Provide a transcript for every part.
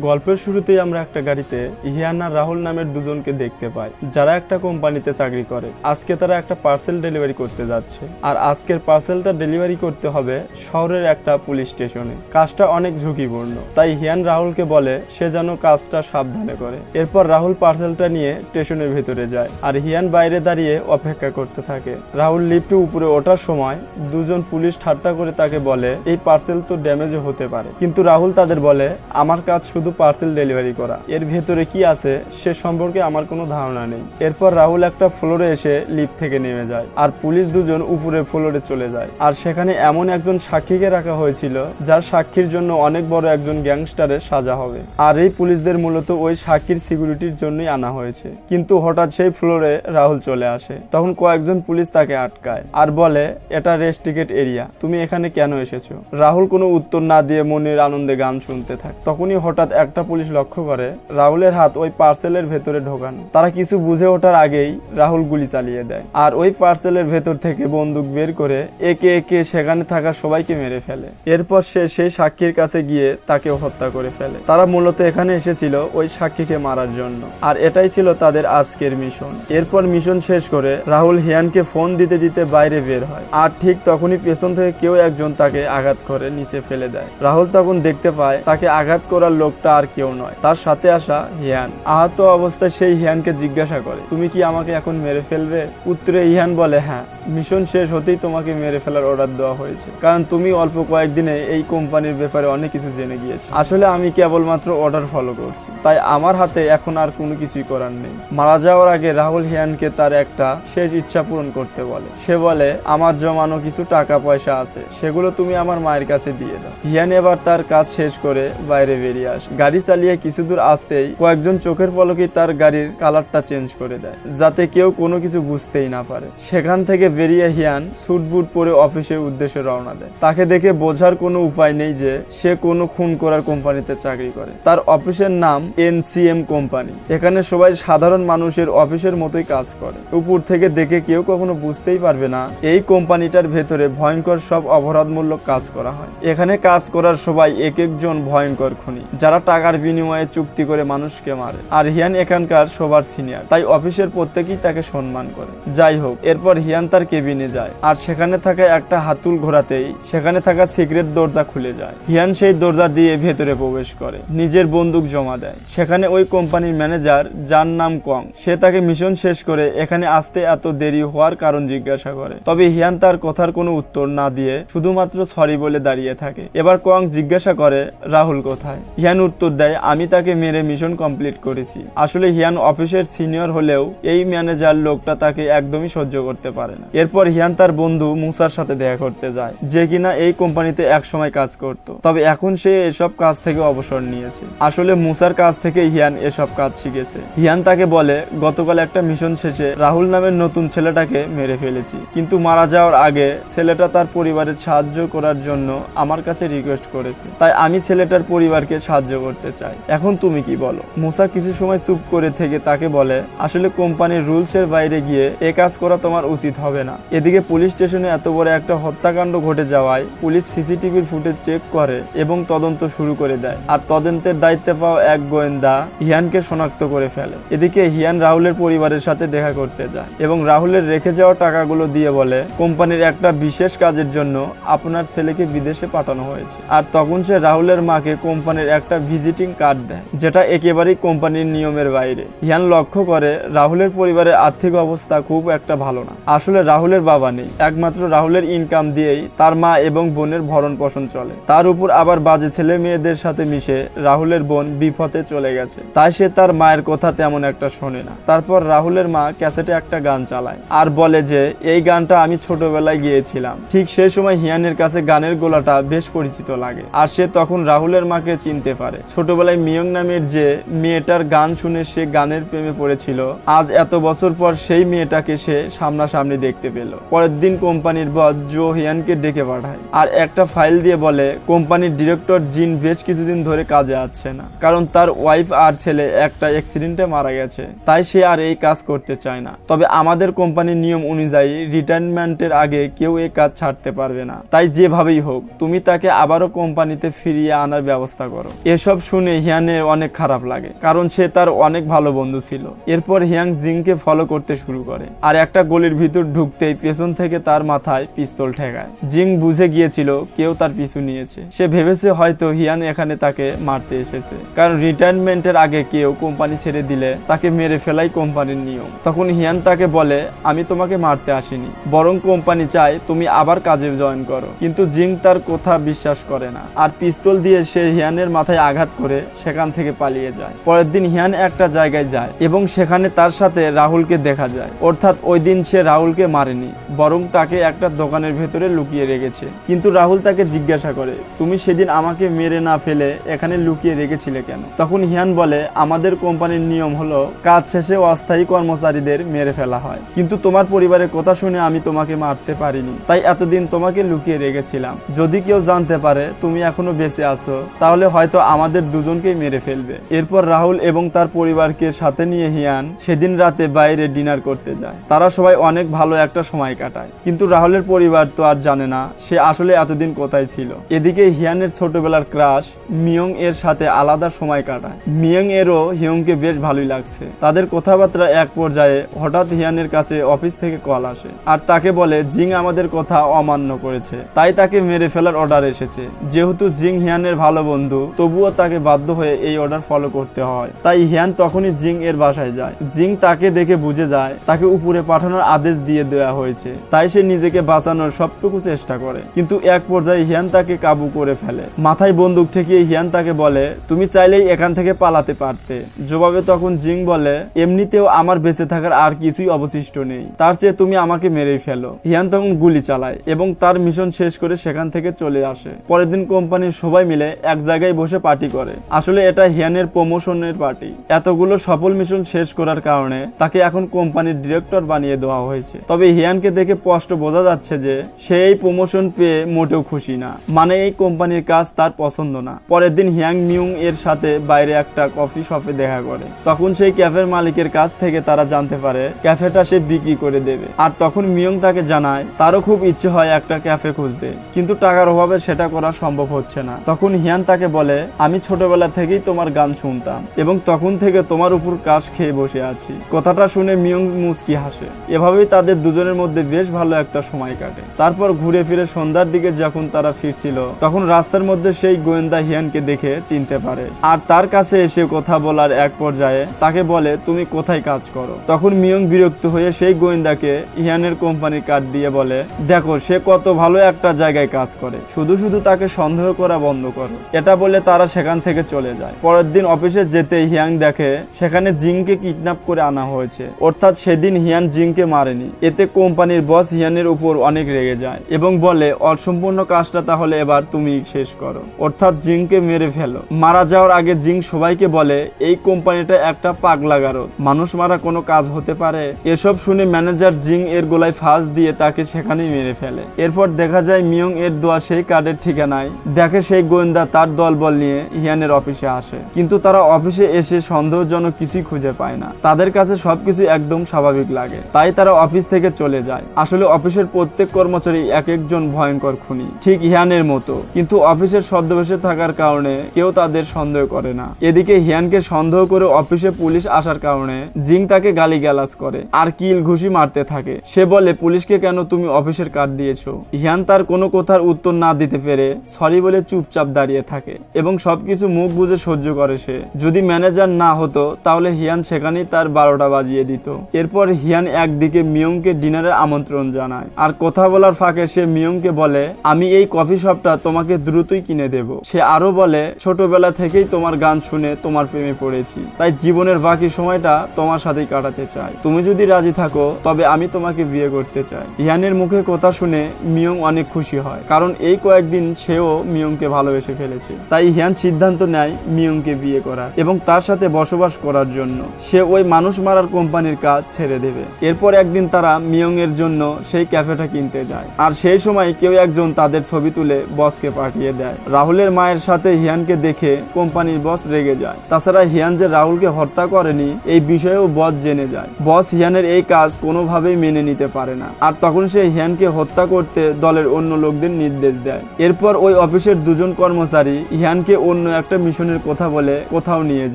গল্পের শুরুতেই আমরা একটা গাড়িতে হিয়ান আর রাহুল নামের দুজনকে দেখতে পাই, যারা একটা কোম্পানিতে চাকরি করে। আজকে তারা একটা পার্সেল ডেলিভারি করতে যাচ্ছে, আর আজকের পার্সেলটা ডেলিভারি করতে হবে শহরের একটা পুলিশ স্টেশনে। কাজটা অনেক ঝুঁকিপূর্ণ, তাই হিয়ান রাহুলকে বলে সে যেন কাজটা সাবধানে করে। এরপর রাহুল পার্সেলটা নিয়ে স্টেশনের ভেতরে যায়, আর হিয়ান বাইরে দাঁড়িয়ে অপেক্ষা করতে থাকে। রাহুল লিফটে উপরে ওঠার সময় দুজন পুলিশ ঠাট্টা করে তাকে বলে এই পার্সেল তো ড্যামেজও হতে পারে, কিন্তু রাহুল তাদের বলে আমার কাজ শুধু পার্সেল ডেলিভারি করা, এর ভেতরে কি আছে সে সম্পর্কে আমার কোনো ধারণা নেই। এরপর রাহুল একটা ফ্লোরে এসে লিফট থেকে নেমে যায়, আর পুলিশ দুজন উপরে ফ্লোরে চলে যায়। আর সেখানে এমন একজন সাক্ষীকে রাখা হয়েছিল যার সাক্ষীর জন্য অনেক বড় একজন গ্যাংস্টারের সাজা হবে, আর এই পুলিশদের মূলত ওই সাক্ষীর সিকিউরিটির জন্যই আনা হয়েছে। কিন্তু হঠাৎ সেই ফ্লোরে রাহুল চলে আসে, তখন কয়েকজন পুলিশ তাকে আটকায় আর বলে এটা রেস্ট্রিক্টেড এরিয়া, তুমি এখানে কেন এসেছো? রাহুল কোনো উত্তর না দিয়ে মনের আনন্দে গান শুনতে থাকে। তখনই হঠাৎ একটা পুলিশ লক্ষ্য করে রাহুলের হাত ওই পার্সেলের ভেতরে ঢোকানো। তারা কিছু বুঝে ওঠার আগেই রাহুল গুলি চালিয়ে দেয়, আর ওই পার্সেলের ভেতর থেকে বন্দুক বের করে একে একে সেখানে থাকা সবাইকে মেরে ফেলে। এরপর সে সেই সাক্ষীর কাছে গিয়ে তাকে হত্যা করে ফেলে। তারা মূলত এখানে এসেছিল ওই সাক্ষীকে মারার জন্য, আর এটাই ছিল তাদের আজকের মিশন। এরপর মিশন শেষ করে রাহুল হিয়ানকে ফোন দিতে দিতে বাইরে বের হয়, আর ঠিক তখনই পেছন থেকে কেউ একজন তাকে আঘাত করে নিচে ফেলে দেয়। রাহুল তখন দেখতে পায় তাকে আঘাত করার লোকটা আর কেউ নয়, তার সাথে আসা হিয়ান। আহত অবস্থায় সেই হিয়ানকে জিজ্ঞাসা করে তুমি কি আমাকে এখন মেরে ফেলবে? উত্তরে হিয়ান বলে হ্যাঁ, মিশন শেষ হতেই তোমাকে মেরে ফেলার অর্ডার দেওয়া হয়েছে, কারণ তুমি অল্প কয়েকদিনে এই কোম্পানির ব্যাপারে অনেক কিছু জেনে গিয়েছো। আসলে আমি কেবলমাত্র অর্ডার ফলো করছি, তাই আমার হাতে এখন আর কোনো কিছুই করার নেই। মারা যাওয়ার আগে রাহুল হিয়ানকে তার একটা শেষ ইচ্ছা পূরণ করতে বলে। সে বলে আমার জমানো কিছু টাকা পয়সা আছে, সেগুলো তুমি আমার মায়ের কাছে দিয়ে দাও। হিয়ান এবার তার কাজ শেষ করে বাইরে বেরিয়ে আসে। গাড়ি চালিয়ে কিছু দূর আসতেই কয়েকজন চোখের পলকেই তার গাড়ির কালারটা চেঞ্জ করে দেয়, যাতে কেউ কোনো কিছু বুঝতেই না পারে। সেখান থেকে বেরিয়ে হিয়ান স্যুট বুট পরে অফিসের উদ্দেশ্যে রওনা দেয়। তাকে দেখে বোঝার কোনো উপায় নেই যে সে কোনো খুন করার কোম্পানিতে চাকরি করে। তার অফিসের নাম NCM কোম্পানি। এখানে সবাই সাধারণ মানুষের অফিসের মতোই কাজ করে। উপর থেকে দেখে কেউ কখনো বুঝতেই পারবে না এই কোম্পানিটার ভেতরে ভয়ঙ্কর সব অপরাধমূলক কাজ করা হয়। এখানে কাজ করার সবাই এক একজন ভয়ঙ্কর খুনি, যারা টাকার বিনিময়ে চুক্তি করে মানুষকে মারে। আর হিয়ান এখানকার সবার সিনিয়র, তাই অফিসের প্রত্যেকেই তাকে সম্মান করে। যাই হোক, এরপর হিয়ান তার কেবিনে যায়, আর সেখানে থাকা একটা হাতুল ঘোরাতেই সেখানে থাকা সিক্রেট দরজা খুলে যায়। হিয়ান সেই দরজা দিয়ে ভেতরে প্রবেশ করে, নিজের বন্দুক জমা দেয়। সেখানে ওই কোম্পানির ম্যানেজার, যার নাম কং, সে তাকে মিশন শেষ করে এখানে আসতে এত দেরি হওয়ার কারণ জিজ্ঞাসা করে। তবে হিয়ান তার কথার কোনো উত্তর না দিয়ে শুধুমাত্র সরি বলে দাঁড়িয়ে থাকে। এবার কং জিজ্ঞাসা করে রাহুল কোথায়? হিয়ান উত্তর দেয় আমি তাকে মেরে মিশন কমপ্লিট করেছি। আসলে হিয়ান অফিসের সিনিয়র হলেও এই ম্যানেজার লোকটা তাকে একদমই সহ্য করতে পারে না। এরপর হিয়ান তার বন্ধু মুসার সাথে দেখা করতে যায়, যে কিনা এই কোম্পানিতে একসময় কাজ করত, তবে এখন সে এসব কাজ থেকে অবসর নিয়েছে। আসলে মুসার কাছ থেকে হিয়ান এসব কাজ শিখেছে। হিয়ান তাকে বলে গতকাল একটা মিশন শেষে রাহুল নামের নতুন ছেলেটাকে মেরে ফেলেছি, কিন্তু মারা যাওয়ার আগে ছেলেটা তার পরিবারের সাহায্য করার জন্য আমার কাছে রিকোয়েস্ট করেছে, তাই আমি ছেলেটার পরিবারকে সাহায্য করতে চাই। এখন তুমি কি বলো? মুসা কিছু সময় চুপ করে থেকে তাকে বলে আসলে কোম্পানির রুলসের বাইরে গিয়ে এ কাজ করা তোমার উচিত হবে না। এদিকে পুলিশ স্টেশনে এত বড় একটা হত্যাকাণ্ড ঘটে যাওয়ায় পুলিশ সিসিটিভির ফুটেজ চেক করে এবং তদন্ত শুরু করে দেয়, আর তদন্তের দায়িত্বে পাওয়া এক গোয়েন্দা হিয়ানকে শনাক্ত করে ফেলে। এদিকে হিয়ান রাহুলের পরিবারের সাথে দেখা করতে যায় এবং রাহুলের রেখে যাওয়া টাকাগুলো দিয়ে বলে কোম্পানির একটা বিশেষ কাজের জন্য আপনার ছেলেকে বিদেশে পাঠানো হয়েছে। আর তখন সে রাহুলের মাকে কোম্পানির একটা ভিজিটিং কার্ড দেয়, যেটা একেবারেই কোম্পানির নিয়মের বাইরে। হিয়ান লক্ষ্য করে রাহুলের পরিবারের আর্থিক অবস্থা খুব একটা ভালো না। আসলে রাহুলের বাবা নেই, একমাত্র রাহুলের ইনকাম দিয়েই তার মা এবং বোনের ভরণ পোষণ চলে। তার উপর আবার বাজে ছেলে মেয়েদের সাথে মিশে রাহুলের বোন বিপথে চলে গেছে, তাই সে তার মায়ের কথা তেমন একটা শোনে না। তারপর রাহুলের মা ক্যাসেটে একটা গান চালায় আর বলে যে এই গানটা আমি ছোটবেলায় গিয়েছিলাম। ঠিক সেই সময় হিয়ানের কাছে গানের গোলাটা বেশ পরিচিত লাগে, আর সে তখন রাহুলের মাকে চিনতে পারে। ছোটবেলায় মিয়ং নামের যে মেয়েটার গান শুনে সে গানের প্রেমে পড়েছিল, আজ এত বছর পর সেই মেয়েটাকে সে সামনাসামনি দেখতে পেল। পরের দিন কোম্পানির বস জো হিয়ানকে ডেকে পাঠায় আর একটা ফাইল দিয়ে বলে কোম্পানির ডিরেক্টর জিন বেশ কিছুদিন ধরে কাজে আসছে না, কারণ তার ওয়াইফ আর ছেলে একটা অ্যাক্সিডেন্টে মারা গেছে, তাই সে আর এই কাজ করতে চায় না। তবে আমাদের কোম্পানির নিয়ম অনুযায়ী রিটায়ারমেন্টের আগে কেউ এই কাজ ছাড়তে পারবে না, তাই যেভাবেই হোক তুমি তাকে আবারও কোম্পানিতে ফিরিয়ে আনার ব্যবস্থা করো। এ এসব শুনে হিয়ানের অনেক খারাপ লাগে, কারণ সে তার অনেক ভালো বন্ধু ছিল। এরপর হিয়াং জিংকে ফলো করতে শুরু করে, আর একটা গলির ভিতর ঢুকতেই পেছন থেকে তার মাথায় পিস্তল ঠেকায়। জিং বুঝে গিয়েছিল কেউ তার পিছু নিয়েছে। সে ভেবেছে হয়তো হিয়ান এখানে তাকে মারতে এসেছে, কারণ রিটায়ারমেন্টের আগে কেউ কোম্পানি ছেড়ে দিলে তাকে মেরে ফেলাই কোম্পানির নিয়ম। তখন হিয়ান তাকে বলে, আমি তোমাকে মারতে আসিনি, বরং কোম্পানি চায় তুমি আবার কাজে জয়েন করো। কিন্তু জিং তার কথা বিশ্বাস করে না, আর পিস্তল দিয়ে সে হিয়ানের মাথায় আঘাত করে সেখান থেকে পালিয়ে যায়। পরের দিন হিয়ান একটা জায়গায় যায় এবং সেখানে তার সাথে রাহুলকে দেখা যায়। অর্থাৎ ওই দিন সে রাহুলকে মারেনি, বরং তাকে একটা দোকানের ভেতরে লুকিয়ে রেখেছে। কিন্তু রাহুল তাকে জিজ্ঞাসা করে, তুমি সেদিন আমাকে মেরে না ফেলে এখানে লুকিয়ে রেখেছিলে কেন? তখন হিয়ান বলে, আমাদের কোম্পানির নিয়ম হলো কাজ শেষে অস্থায়ী কর্মচারীদের মেরে ফেলা হয়, কিন্তু তোমার পরিবারের কথা শুনে আমি তোমাকে মারতে পারিনি, তাই এতদিন তোমাকে লুকিয়ে রেখেছিলাম। যদি কেউ জানতে পারে তুমি এখনো বেঁচে আছো, তাহলে হয়তো আমাদের দুজনকেই মেরে ফেলবে। এরপর রাহুল এবং তার পরিবারকে সাথে নিয়ে হিয়ান সেদিন রাতে বাইরে ডিনার করতে যায়। তারা সবাই অনেক ভালো একটা সময় কাটায়, কিন্তু রাহুলের পরিবার তো আর জানে না সে আসলে এতদিন কোথায় ছিল। এদিকে হিয়ানের ছোটবেলার ক্রাশ মিয়ং এর সাথে আলাদা সময় কাটায়। মিয়ং এরও হিয়ংকে বেশ ভালোই লাগছে। তাদের কথাবার্তা এক পর্যায়ে হঠাৎ হিয়ানের কাছে অফিস থেকে কল আসে, আর তাকে বলে জিং আমাদের কথা অমান্য করেছে, তাই তাকে মেরে ফেলার অর্ডার এসেছে। যেহেতু জিং হিয়ানের ভালো বন্ধু, তবুও তাকে বাধ্য হয়ে এই অর্ডার ফলো করতে হয়। তাই হিয়ান তখনই জিং এর বাসায় যায়। জিং তাকে দেখে বুঝে যায় তাকে উপরে পাঠানোর আদেশ দিয়ে দেওয়া হয়েছে, তাই সে নিজেকে বাঁচানোর সবটুকু চেষ্টা করে। কিন্তু এক পর্যায়ে হিয়ান তাকে কাবু করে ফেলে। মাথায় বন্দুক ঠেকিয়ে হিয়ান তাকে বলে, তুমি চাইলেই এখান থেকে পালাতে পারতে। জবাবে তখন জিং বলে, এমনিতেও আমার বেঁচে থাকার আর কিছুই অবশিষ্ট নেই, তার চেয়ে তুমি আমাকে মেরেই ফেলো। হিয়ান তখন গুলি চালায় এবং তার মিশন শেষ করে সেখান থেকে চলে আসে। পরের দিন কোম্পানির সবাই মিলে এক জায়গায় বসে পার্টি করে। আসলে এটা হিয়ানের প্রমোশনের পার্টি। এতগুলো সফল মিশন শেষ করার কারণে তাকে এখন কোম্পানির ডিরেক্টর বানিয়ে দেওয়া হয়েছে। তবে হিয়ানকে দেখে স্পষ্ট বোঝা যাচ্ছে যে সে এই প্রমোশন পেয়ে মোটেও খুশি না, মানে এই কোম্পানির কাজ তার পছন্দ না। পরের দিন হিয়াং মিয়ং এর সাথে বাইরে একটা কফি শপে দেখা করে। তখন সেই ক্যাফের মালিকের কাছ থেকে তারা জানতে পারে ক্যাফেটা সে বিক্রি করে দেবে। আর তখন মিয়ং তাকে জানায় তারও খুব ইচ্ছে হয় একটা ক্যাফে খুলতে, কিন্তু টাকার অভাবে সেটা করা সম্ভব হচ্ছে না। তখন হিয়ান তাকে বলে, আমি ছোটবেলা থেকেই তোমার গান শুনতাম এবং তখন থেকে তোমার উপর কাশ খেয়ে বসে আছি। কথাটা শুনে মিয়ং মুচকি হাসে। এভাবেই তাদের দুজনের মধ্যে বেশ ভালো একটা সময় কাটে। তারপর ঘুরে ফিরে সন্ধ্যার দিকে যখন তারা ফিরছিল, তখন রাস্তার মধ্যে সেই গোয়েন্দা হিয়ানকে দেখে চিনতে পারে, আর তার কাছে এসে কথা বলার এক পর্যায়ে তাকে বলে, তুমি কোথায় কাজ করো? তখন মিয়ং বিরক্ত হয়ে সেই গোয়েন্দাকে হিয়ানের কোম্পানির কার্ড দিয়ে বলে, দেখো সে কত ভালো একটা জায়গায় কাজ করে, শুধু শুধু তাকে সন্দেহ করা বন্ধ করো। এটা বলে তারা সেখান থেকে চলে যায়। পরের দিন অফিসে যেতে হিয়াং দেখে সেখানে জিংকে কিডন্যাপ করে আনা হয়েছে। অর্থাৎ সেদিন হিয়ান জিংকে মারেনি। এতে কোম্পানির বস হিয়ানের উপর অনেক রেগে যায় এবং বলে, অসম্পূর্ণ কাজটা তাহলে এবার তুমি শেষ করো, অর্থাৎ জিংকে মেরে ফেলো। মারা যাওয়ার আগে জিং সবাইকে বলে, এই কোম্পানিটা একটা পাগলা গারদ, মানুষ মারা কোনো কাজ হতে পারে? এসব শুনে ম্যানেজার জিং এর গলায় ফাঁস দিয়ে তাকে সেখানেই মেরে ফেলে। এরপর দেখা যায় মিয়ং এর দেওয়া সেই কার্ডের ঠিকানায় দেখে সেই গোয়েন্দা তার দলবল নিয়ে হিয়ানের অফিসে আসে, কিন্তু তারা অফিসে এসে সন্দেহজনক কিছুই খুঁজে পায় না। তাদের কাছে সবকিছু একদম স্বাভাবিক লাগে, তাই তারা অফিস থেকে চলে যায়। আসলে অফিসের প্রত্যেক কর্মচারী এক একজন ভয়ঙ্কর খুনি, ঠিক হিয়ানের মতো, কিন্তু অফিসের ছদ্মবেশে থাকার কারণে কেউ তাদের সন্দেহ করে না। এদিকে হিয়ানকে সন্দেহ করে অফিসে পুলিশ আসার কারণে জিং তাকে গালিগালাজ করে আর কিল ঘুষি মারতে থাকে। সে বলে, পুলিশকে কেন তুমি অফিসের কার্ড দিয়েছো? হিয়ান তার কোনো কথার উত্তর না দিতে পেরে সরি বলে চুপচাপ দাঁড়িয়ে থাকে এবং সবকিছু মুখ বুঝে সহ্য করে সে। যদি ম্যানেজার না হতো তাহলে হিয়ান সেখানেই তার 12টা বাজিয়ে দিত। এরপর হিয়ান একদিকে মিয়ংকে ডিনারের আমন্ত্রণ জানায়, আর কথা বলার ফাঁকে সে মিয়ংকে বলে, আমি এই কফি শপটা তোমাকে দ্রুতই কিনে দেব। সে আরো বলে, ছোটবেলা থেকেই তোমার গান শুনে তোমার প্রেমে পড়েছি, তাই জীবনের বাকি সময়টা তোমার সাথেই কাটাতে চাই। তুমি যদি রাজি থাকো তবে আমি তোমাকে বিয়ে করতে চাই। হিয়ানের মুখে কথা শুনে মিয়ং অনেক খুশি হয়, কারণ এই কয়েকদিন সেও মিয়ংকে ভালোবেসে ফেলেছে। তাই হিয়ান সিদ্ধান্ত নেয় মিয়ংকে বিয়ে করার এবং তার সাথে বসবাস করার জন্য। সে ওই মানুষ মারার কোম্পানির কাজ ছেড়ে দেবে। এরপর একদিন তারা মিয়ং এর জন্য সেই ক্যাফেটা কিনতে যায়, আর সেই সময় কেউ একজন তাদের ছবি তুলে বসকে পাঠিয়ে দেয়। রাহুলের মায়ের সাথে হিয়ানকে দেখে কোম্পানির বস রেগে যায়। তাছাড়া হিয়ান যে রাহুলকে হত্যা করেনি এই বিষয়েও বস জেনে যায়। বস হিয়ানের এই কাজ কোনোভাবেই মেনে নিতে পারে না, আর তখন সে হিয়ানকে হত্যা করতে দলের অন্য লোকদের নির্দেশ দেয়। এরপর ওই অফিসের দুজন কর্মচারী হিয়ানকে অন্য একটা মিশনের কথা বলে কোথাও নিয়ে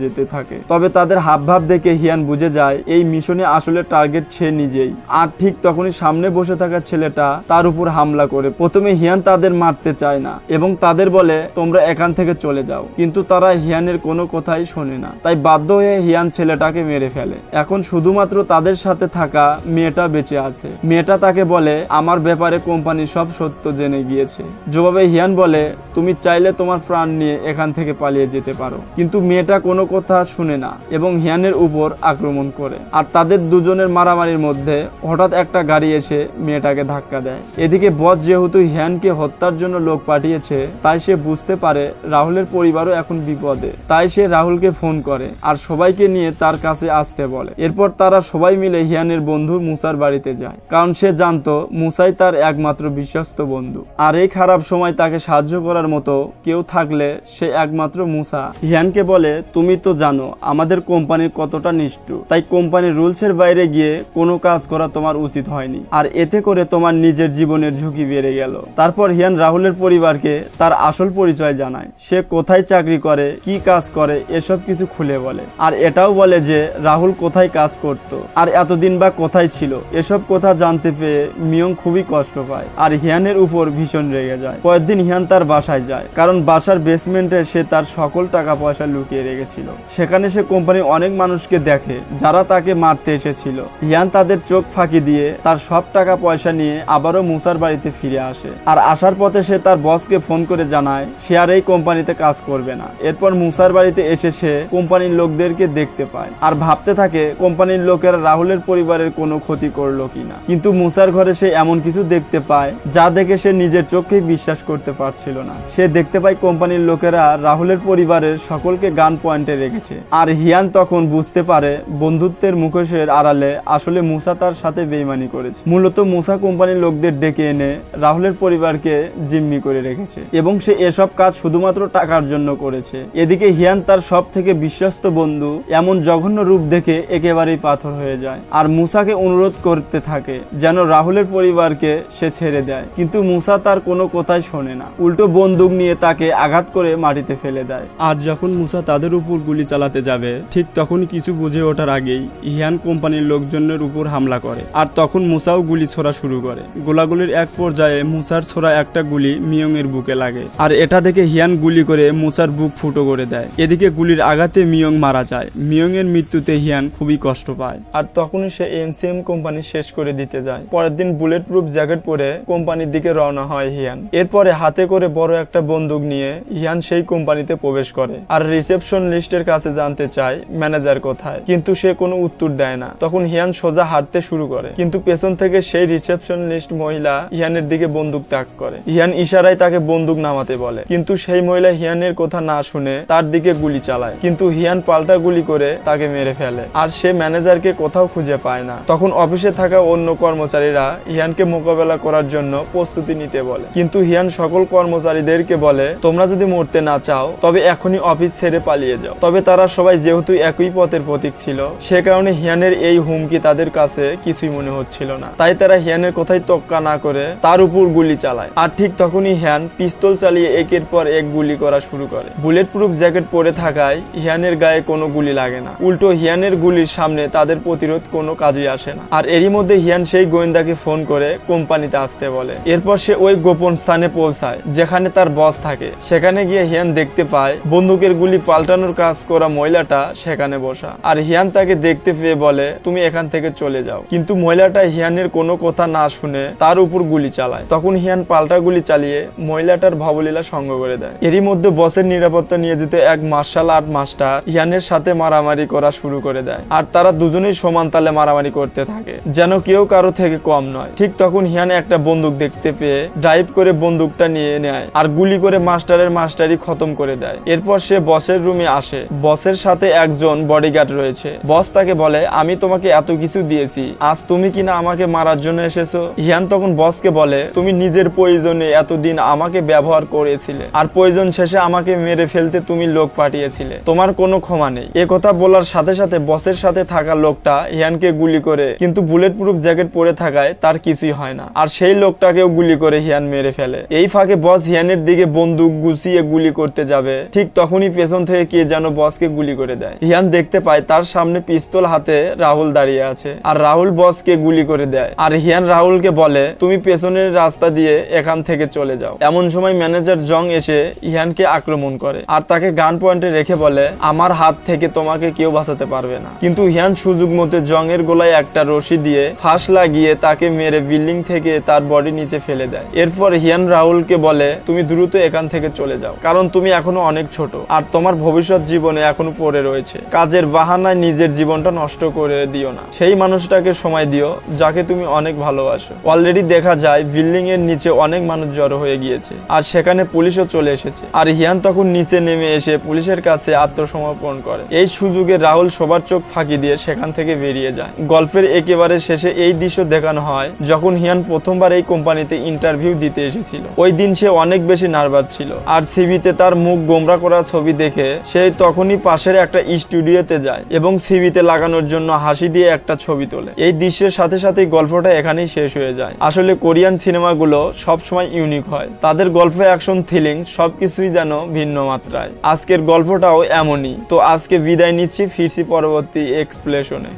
যেতে থাকে। তবে তাদের হাবভাব দেখে হিয়ান বুঝে যায় এই মিশনে আসলে টার্গেট সে নিজেই। আর ঠিক তখনই সামনে বসে থাকা ছেলেটা তার উপর হামলা করে। প্রথমে হিয়ান তাদের মারতে চায় না এবং তাদের বলে তোমরা এখান থেকে চলে যাও, কিন্তু তারা হিয়ানের কোনো কথাই শোনে না। তাই বাধ্য হয়ে হিয়ান ছেলেটাকে মেরে ফেলে। এখন শুধুমাত্র তাদের সাথে থাকা মেয়েটা বেঁচে আছে। মেয়েটা তাকে বলে আমার ব্যাপারে কোম্পানি সব সত্য জেনে গিয়েছে। জবাবে হিয়ান বলে তুমি চাইলে তোমার প্রাণ নিয়ে এখান থেকে পালিয়ে যেতে পারো। কিন্তু মেয়েটা কোনো কথা শুনে না এবং হিয়ানের উপর আক্রমণ করে। আর তাদের দুজনের মারামারির মধ্যে হঠাৎ একটা গাড়ি এসে মেয়েটাকে ধাক্কা দেয়। এদিকে বস যেহেতু হিয়ানকে হত্যার জন্য লোক পাঠিয়েছে, তাই সে বুঝতে পারে রাহুলের পরিবারও এখন বিপদে। তাই সে রাহুলকে ফোন করে আর সবাইকে নিয়ে তার কাছে আসতে বলে। এরপর তারা সবাই মিলে হিয়ানের বন্ধু মুসার বাড়িতে যায়, কারণ সে জানতো মুসাই তার একমাত্র বিশ্বস্ত বন্ধু। আর এই খারাপ সময় তাকে সাহায্য করার মতো কেউ থাকলে সে একমাত্র মুসা। হিয়ানকে বলে তুমি তো জানো আমাদের কোম্পানির কতটা নিষ্ঠুর, তাই কোম্পানির রুলসের বাইরে গিয়ে কোনো কাজ করা তোমার উচিত হয়নি, আর এতে করে তোমার নিজের জীবনের ঝুঁকি বেড়ে গেল। তারপর হিয়ান রাহুলের পরিবারকে তার আসল পরিচয় জানায়। সে কোথায় চাকরি করে, কি কাজ করে, এসব কিছু খুলে বলে। আর এটাও বলে যে রাহুল কোথায় কাজ করত আর এতদিন বা কোথায় ছিল। এসব কথা জানতে পেয়ে মিয়ং খুবই কষ্ট পায় আর হিয়ানের উপর ভীষণ রেগে যায়। পরের দিন হিয়ান তার বাসায় যায়, কারণ বাসার বেসমেন্টে সে তার সকল টাকা পয়সা লুকিয়ে রেখেছিল। সেখানে সে কোম্পানির অনেক মানুষকে দেখে যারা তাকে মারতে এসেছিল। হিয়ান তাদের চোখ ফাঁকি দিয়ে তার সব টাকা পয়সা নিয়ে আবারও মুসার বাড়িতে ফিরে আসে। আর আসার পথে সে তার বসকে ফোন করে জানায় সে আর এই কোম্পানিতে কাজ করবে না। এরপর মুসার বাড়িতে এসে সে কোম্পানির লোকদেরকে দেখতে পায় আর ভাবতে থাকে কোম্পানির লোকেরা রাহুলের পরিবারের কোনো ক্ষতি করলো কিনা। কিন্তু মুসার ঘরে সে এমন কিছু দেখতে পায় যা দেখে সে নিজের চোখেই বিশ্বাস করতে পারছিল না। সে দেখতে পায় কোম্পানির লোকেরা রাহুলের পরিবারের সকলকে গান পয়েন্টে রেখেছে। আর হিয়ান তখন বুঝতে পারে বন্ধুত্বের মুখোশের আড়ালে আসলে মুসা তার সাথে বেইমানি করেছে। মূলত মুসা কোম্পানির লোকদের ডেকে এনে রাহুলের পরিবারকে জিম্মি করে রেখেছে এবং সে এসব কাজ শুধুমাত্র টাকার জন্য করেছে। এদিকে হিয়ান তার সব থেকে বিশ্বস্ত বন্ধু এমন জঘন্য রূপ দেখে একেবারেই পাথর হয়ে যায় আর মুসাকে অনুরোধ করতে থাকে যেন রাহুলের পরিবারকে সে ছেড়ে দেয়। কিন্তু মুসা তার কোনো কথাই শোনে না, উল্টো বন্দুক নিয়ে তাকে আঘাত করে মাটিতে ফেলে দেয়। আর যখন মুসা তাদের উপর গুলি চালাতে যাবে, ঠিক তখন কিছু বুঝে ওঠার আগেই হিয়ান কোম্পানির লোকজনের উপর হামলা করে। আর তখন মুসাও গুলি ছোড়া শুরু করে। গোলাগুলির এক পর্যায়ে মুসার ছোড়া একটা গুলি মিয়ং এর বুকে লাগে আর এটা দেখে হিয়ান গুলি করে মুসার বুক ফুটো করে দেয়। এদিকে গুলির আঘাতে মিয়ং মারা যায়। মিয়ং এর মৃত্যুতে হিয়ান খুবই কষ্ট পায় আর তখনই সে এমসিএম কোম্পানি শেষ করে দিতে যায়। পরের দিন বুলেট প্রুফ জ্যাকেট পরে কোম্পানির দিকে রওনা হয় হিয়ান। এরপরে হাতে করে বড় একটা বন্দুক নিয়ে হিয়ান সেই কোম্পানিতে প্রবেশ করে আর রিসেপশন লিস্টের কাছে জানতে চায় ম্যানেজার কোথায়, কিন্তু সে কোনো উত্তর দেয় না। তখন হিয়ান সোজা হাঁটতে শুরু করে, কিন্তু পেছন থেকে সেই রিসেপশন লিস্ট মহিলা হিয়ানের দিকে বন্দুক তাক করে। হিয়ান ইশারায় তাকে বন্দুক নামাতে বলে, কিন্তু সেই মহিলা হিয়ানের কথা না শুনে তার দিকে গুলি চালায়। কিন্তু হিয়ান পাল্টা গুলি করে তাকে মেরে ফেলে আর সে ম্যানেজারকে কোথাও খুঁজে পায় না। তখন অফিসে থাকা অন্য কর্মচারীরা হিয়ানকে মোকাবেলা করার জন্য প্রস্তুতি নিতে বলে, কিন্তু হিয়ান সকল কর্মচারীদেরকে বলে তোমরা যদি মরতে না চাও তবে এখনই অফিস ছেড়ে পালিয়ে যাও। তবে তারা সবাই যেহেতু একই পথের প্রতীক ছিল, সে কারণে হিয়ানের এই হুমকি তাদের কাছে কিছুই মনে হচ্ছিল না। তাই তারা হিয়ানের কথাই তোক্কা না করে তার উপর গুলি চালায়। আর ঠিক তখনই হিয়ান পিস্তল চালিয়ে একের পর এক গুলি করা শুরু করে। বুলেট প্রুফ জ্যাকেট পরে থাকায় হিয়ানের গায়ে কোনো গুলি লাগে না, উল্টো হিয়ানের গুলির সামনে তাদের প্রতিরোধ কোনো কাজে আসে না। আর এরই মধ্যে হিয়ান সেই গোয়েন্দাকে ফোন করে কোম্পানিতে আসতে বলে। এরপর সে ওই গোপন স্থানে পৌঁছায় যেখানে তার বস থাকে। সেখানে গিয়ে হিয়ান দেখতে পায় বন্দুকের গুলি পাল্টানোর কাজ করা মহিলাটা সেখানে বসা। আর হিয়ান তাকে দেখতে পেয়ে বলে তুমি এখান থেকে চলে যাও, কিন্তু মহিলাটা হিয়ানের কোনো কথা না শুনে তার উপর গুলি চালায়। তখন হিয়ান পাল্টা গুলি চালিয়ে মহিলাটার ভবলীলা সঙ্গ করে দেয়। এরই মধ্যে বসের নিরাপত্তা নিয়োজিত এক মার্শাল আর্ট মাস্টার হিয়ানের সাথে মারামারি করা শুরু করে দেয় আর তারা দুজনেই সমান তালে মারামারি করতে থাকে, যেন কেউ কারো থেকে কম নয়। ঠিক তখন হিয়ান একটা বন্দুক দেখতে পেয়ে ড্রাইভ করে বন্দুকটা নিয়ে নেয় আর গুলি করে মাস্টারের মাস্টারি খতম করে দেয়। এরপর সে বসের রুমে আসে। বসের সাথে একজন বডিগার্ড রয়েছে। বস তাকে বলে আমি তোমাকে এত কিছু দিয়েছি, আজ তুমি কিনা আমাকে মারার জন্য এসেছো। হিয়ান তখন বসকে বলে তুমি নিজের প্রয়োজনে এতদিন আমাকে ব্যবহার করেছিলে আর প্রয়োজন শেষে আমাকে মেরে ফেলতে তুমি লোক পাঠিয়েছিলে, তোমার কোনো ক্ষমা নেই। এ কথা বলার সাথে সাথে বসের সাথে থাকা লোকটা হিয়ানকে গুলি করে, কিন্তু বুলেট প্রুফ জ্যাকেট পরে থাকায় তার কিছুই হয় না আর সেই লোকটাকেও গুলি করে হিয়ান মেরে ফেলে। এই ফাঁকে বস হিয়ানের দিকে বন্দুক গুছিয়ে গুলি করতে যাবে ঠিক তখনই পেছন থেকে কে যেন বসকে গুলি করে দেয়। ইহান দেখতে পায় তার সামনে পিস্তল হাতে রাহুল দাঁড়িয়ে আছে আর রাহুল বসকে গুলি করে দেয়। আর হিয়ান রাহুলকে বলে তুমি পেছনের রাস্তা দিয়ে এখান থেকে চলে যাও। এমন সময় ম্যানেজার জং এসে ইহানকে আক্রমণ করে আর তাকে গান পয়েন্টে রেখে বলে আমার হাত থেকে তোমাকে কেউ বাঁচাতে পারবে না। কিন্তু হিয়ান সুযোগ মতো জং এর গলায় একটা রশি দিয়ে ফাঁস লাগিয়ে তাকে মেরে বিল্ডিং থেকে তার বডি নিচে ফেলে দেয়। এরপর হিয়ান রাহুলকে বলে তুমি দ্রুত এখান থেকে চলে যাও, কারণ তুমি এখনো অনেক ছোট আর তোমার ভবিষ্যৎ জীবনে এখনো পড়ে রয়েছে। কাজের বাহানায় নিজের জীবনটা নষ্ট করে দিও না, সেই মানুষটাকে সময় দিও যাকে তুমি অনেক ভালোবাসো। অলরেডি দেখা যায় বিল্ডিং এর নিচে অনেক মানুষ জড়ো হয়ে গিয়েছে আর সেখানে পুলিশও চলে এসেছে। আর হিয়ান তখন নিচে নেমে এসে পুলিশের কাছে আত্মসমর্পণ করে। এই সুযোগে রাহুল সবার চোখ ফাঁকি দিয়ে সেখান থেকে বেরিয়ে যায়। গল্পের একেবারে শেষে এই দৃশ্য দেখানো হয় যখন হিয়ান প্রথমবার এই কোম্পানিতে ইন্টারভিউ দিতে এসেছিল। ওই দিন সে অনেক বেশি নার্ভাস ছিল আর সিভিতে তার মুখ গোমরা করা ছবি দেখে সে তখনই পাশের একটা স্টুডিওতে যায় এবং সিভিতে লাগানোর জন্য হাসি দিয়ে একটা ছবি তোলে। এই দৃশ্যের সাথে সাথে গল্পটা এখানেই শেষ হয়ে যায়। আসলে কোরিয়ান সিনেমাগুলো সবসময় ইউনিক হয়, তাদের গল্প, অ্যাকশন, থ্রিলিং সবকিছুই যেন ভিন্ন মাত্রায়। আজকের গল্পটাও এমনই। তো আজকে বিদায় নিচ্ছি, ফিরছি পরবর্তী এক্সপ্লেশনে।